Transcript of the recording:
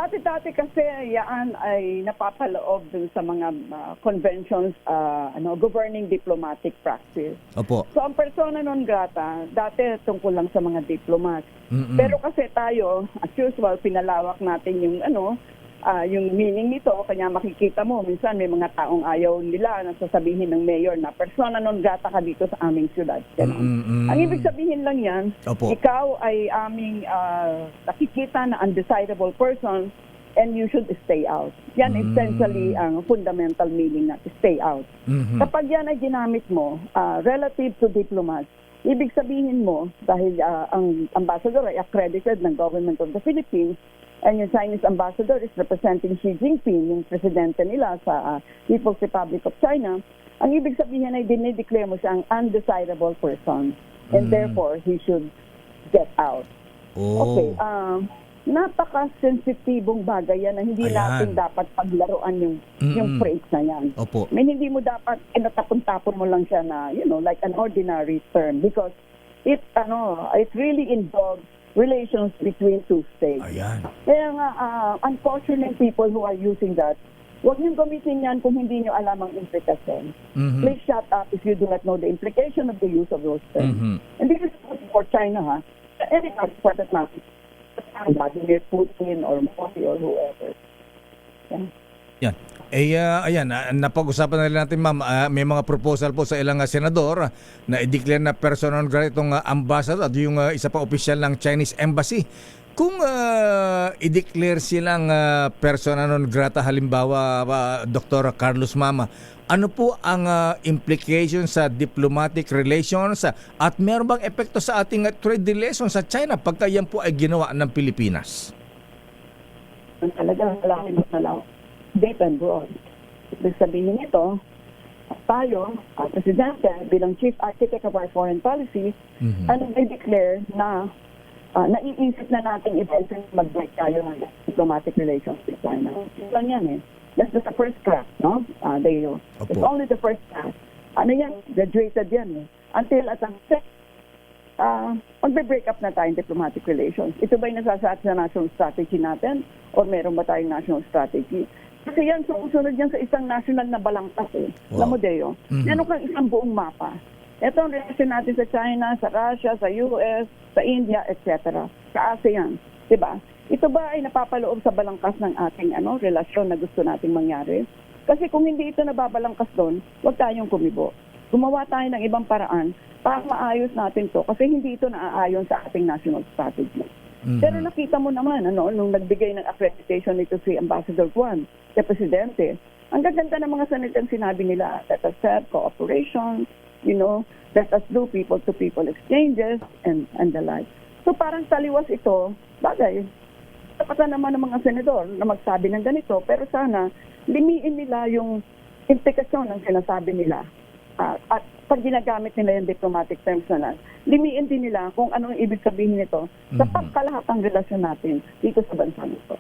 Dati-dati kasi yan ay napapaloob dun sa mga conventions, governing diplomatic practice. Opo. So ang persona non grata, dati tungkol lang sa mga diplomat. Pero kasi tayo, as usual, pinalawak natin yung yung meaning nito, kanya makikita mo, minsan may mga taong ayaw nila na sasabihin ng mayor na persona non grata ka dito sa aming syudad. Ang ibig sabihin lang yan, Opo. ikaw ay aming nakikita na undesirable person and you should stay out. Yan essentially ang fundamental meaning na stay out. Kapag yan ay ginamit mo relative to diplomats, ibig sabihin mo, dahil ang ambassador ay accredited ng government of the Philippines, and yung Chinese ambassador is representing Xi Jinping, yung presidente nila sa People's Republic of China, ang ibig sabihin ay dinideclare mo siyang undesirable person. And therefore, he should get out. Oh. Okay, napaka-sensitibong bagay yan na hindi Ayan. natin dapat paglaruan yung phrase na yan. Opo. I mean, hindi mo dapat inatapon-tapon mo lang siya na, like an ordinary term because it really involves relations between two states. Ayan. Kaya nga, unfortunate people who are using that, huwag niyong gamitin yan kung hindi niyo alam ang implication. Please shut up if you do not know the implication of the use of those terms. And this is for China, ha? Any for that matter. Vladimir Putin or Modi or whoever. Yan. Ayan, napag-usapan na rin natin, ma'am, may mga proposal po sa ilang senador na i-declare na persona non grata itong ambassador at yung isa pang opisyal ng Chinese Embassy. Kung i-declare silang persona non grata, halimbawa, Dr. Carlos Mama, ano po ang implication sa diplomatic relations at meron bang epekto sa ating trade relations sa China pagka yan po ay ginawa ng Pilipinas? Talagang malaki na lang. Deep and broad. Ibig sabihin nito, tayo, Presidente, bilang Chief Architect of our foreign policy, declare na naiisip na natin eventually mag-break tayo ng diplomatic relations with China. Lang yan eh. That's just the first crack, no? It's only the first crack. Ano yan? Graduated yan eh. Until at ang magbe-break up na tayong diplomatic relations. Ito ba'y nasasaad sa national strategy natin? O meron ba tayong national strategy? Kasi yan, sumusunod yan sa isang national na balangkas eh. Wow. Alam mo, Deo, meron kang isang buong mapa. Ito ang relasyon natin sa China, sa Russia, sa US, sa India, etc. Sa ASEAN. Diba? Ito ba ay napapaloob sa balangkas ng ating relasyon na gusto nating mangyari? Kasi kung hindi ito nababalangkas doon, huwag tayong kumibo. Gumawa tayo ng ibang paraan para maayos natin to kasi hindi ito naaayon sa ating national strategy. Pero nakita mo naman, nung nagbigay ng accreditation nito si Ambassador Juan, si Presidente, ang gaganda ng mga salitang sinabi nila, let us have cooperation, let us do people-to-people exchanges, and the like. So parang taliwas ito, bagay, tapatan naman ng mga senador na magsabi ng ganito, pero sana limiin nila yung implikasyon ng sinasabi nila. At pag ginagamit nila yung diplomatic terms na lang, limiin din nila kung anong ibig sabihin nito sa pagkalahatang relasyon natin dito sa bansa nito.